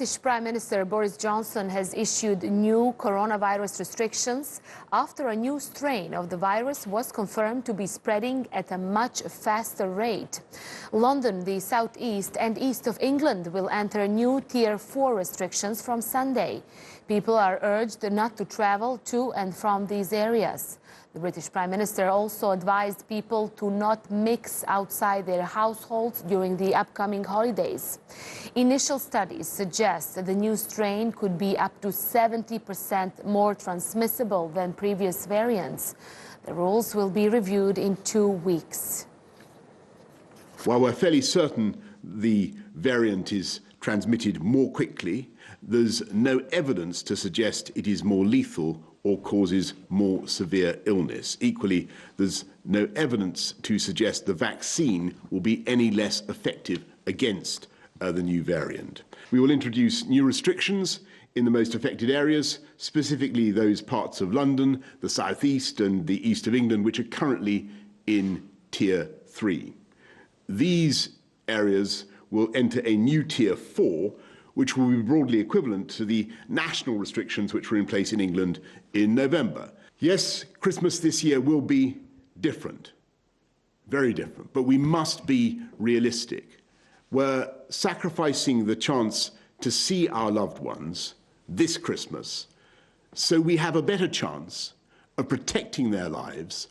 British Prime Minister Boris Johnson has issued new coronavirus restrictions after a new strain of the virus was confirmed to be spreading at a much faster rate. London, the southeast and east of England will enter new Tier 4 restrictions from Sunday. People are urged not to travel to and from these areas. The British Prime Minister also advised people to not mix outside their households during the upcoming holidays. Initial studies suggest that the new strain could be up to 70% more transmissible than previous variants. The rules will be reviewed in 2 weeks. While we're fairly certain the variant is transmitted more quickly, there's no evidence to suggest it is more lethal or causes more severe illness. Equally, there's no evidence to suggest the vaccine will be any less effective against the new variant. We will introduce new restrictions in the most affected areas, specifically those parts of London, the southeast and the east of England, which are currently in Tier 3. These areas will enter a new Tier 4, which will be broadly equivalent to the national restrictions which were in place in England in November. Yes, Christmas this year will be different, very different, but we must be realistic. We're sacrificing the chance to see our loved ones this Christmas so we have a better chance of protecting their lives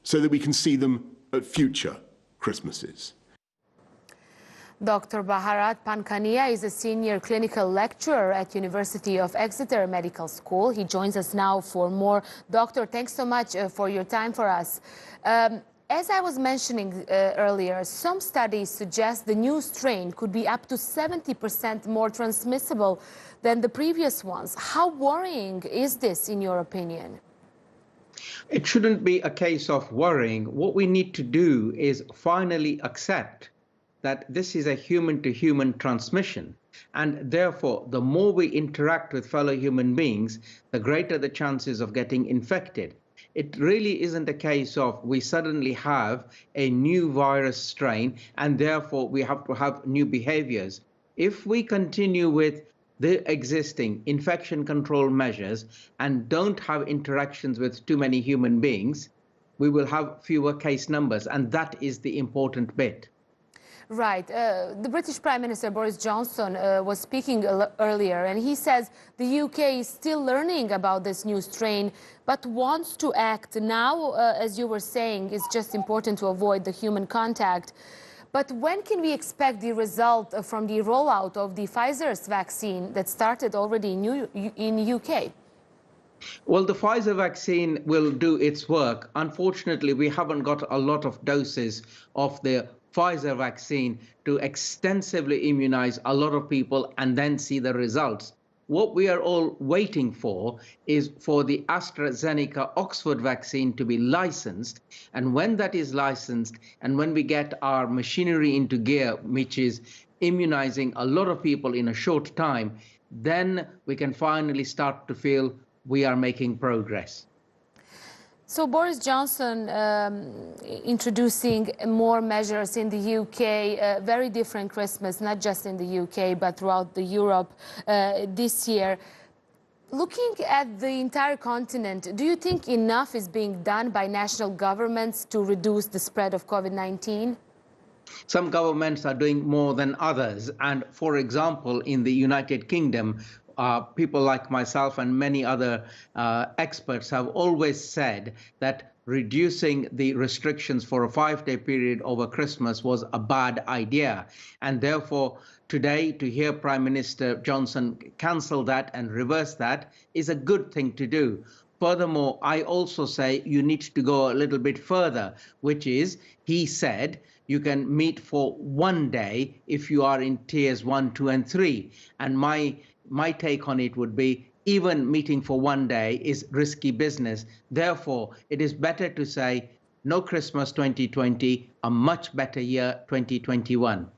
so that we can see them at future Christmases. Dr. Bharat Pankania is a senior clinical lecturer at University of Exeter Medical School. He joins us now for more. Doctor, thanks so much for your time for us. As I was mentioning earlier, some studies suggest the new strain could be up to 70% more transmissible than the previous ones. How worrying is this, in your opinion? It shouldn't be a case of worrying. What we need to do is finally accept that this is a human-to-human transmission. And therefore, the more we interact with fellow human beings, the greater the chances of getting infected. It really isn't a case of we suddenly have a new virus strain and therefore we have to have new behaviors. If we continue with the existing infection control measures and don't have interactions with too many human beings, we will have fewer case numbers, and that is the important bit. Right. The British Prime Minister Boris Johnson was speaking earlier, and he says the UK is still learning about this new strain, but wants to act now. As you were saying, it's just important to avoid the human contact. But when can we expect the result from the rollout of the Pfizer's vaccine that started already in UK? Well, the Pfizer vaccine will do its work. Unfortunately, we haven't got a lot of doses of the Pfizer vaccine to extensively immunize a lot of people and then see the results. What we are all waiting for is for the AstraZeneca Oxford vaccine to be licensed. And when that is licensed and when we get our machinery into gear, which is immunizing a lot of people in a short time, then we can finally start to feel we are making progress. So Boris Johnson introducing more measures in the UK, very different Christmas, not just in the UK, but throughout Europe this year. Looking at the entire continent, do you think enough is being done by national governments to reduce the spread of COVID-19? Some governments are doing more than others. And for example, in the United Kingdom, people like myself and many other experts have always said that reducing the restrictions for a 5-day period over Christmas was a bad idea. And therefore, today, to hear Prime Minister Johnson cancel that and reverse that is a good thing to do. Furthermore, I also say you need to go a little bit further, which is, he said, you can meet for 1 day if you are in tiers 1, 2, and 3. And my take on it would be even meeting for 1 day is risky business. Therefore, it is better to say no Christmas 2020, a much better year 2021.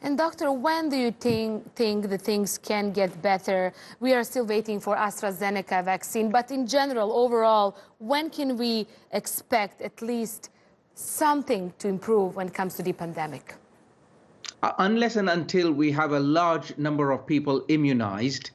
And doctor, when do you think the things can get better? We are still waiting for AstraZeneca vaccine, but in general, overall, when can we expect at least something to improve when it comes to the pandemic? Unless and until we have a large number of people immunized,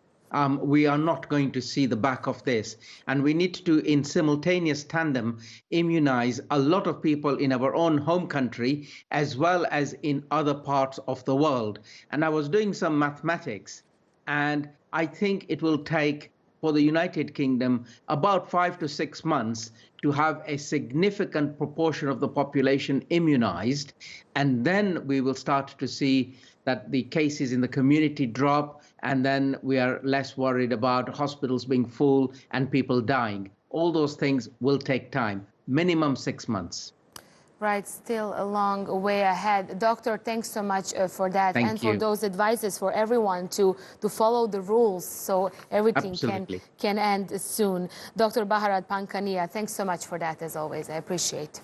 we are not going to see the back of this. And we need to, in simultaneous tandem, immunize a lot of people in our own home country as well as in other parts of the world. And I was doing some mathematics, and I think it will take for the United Kingdom about 5 to 6 months to have a significant proportion of the population immunized. And then we will start to see that the cases in the community drop, and then we are less worried about hospitals being full and people dying. All those things will take time, minimum 6 months. Right, still a long way ahead. Doctor, thanks so much for that. Thank and for you. those advices for everyone to follow the rules so everything can end soon. Dr. Baharat Pankania, thanks so much for that as always. I appreciate it.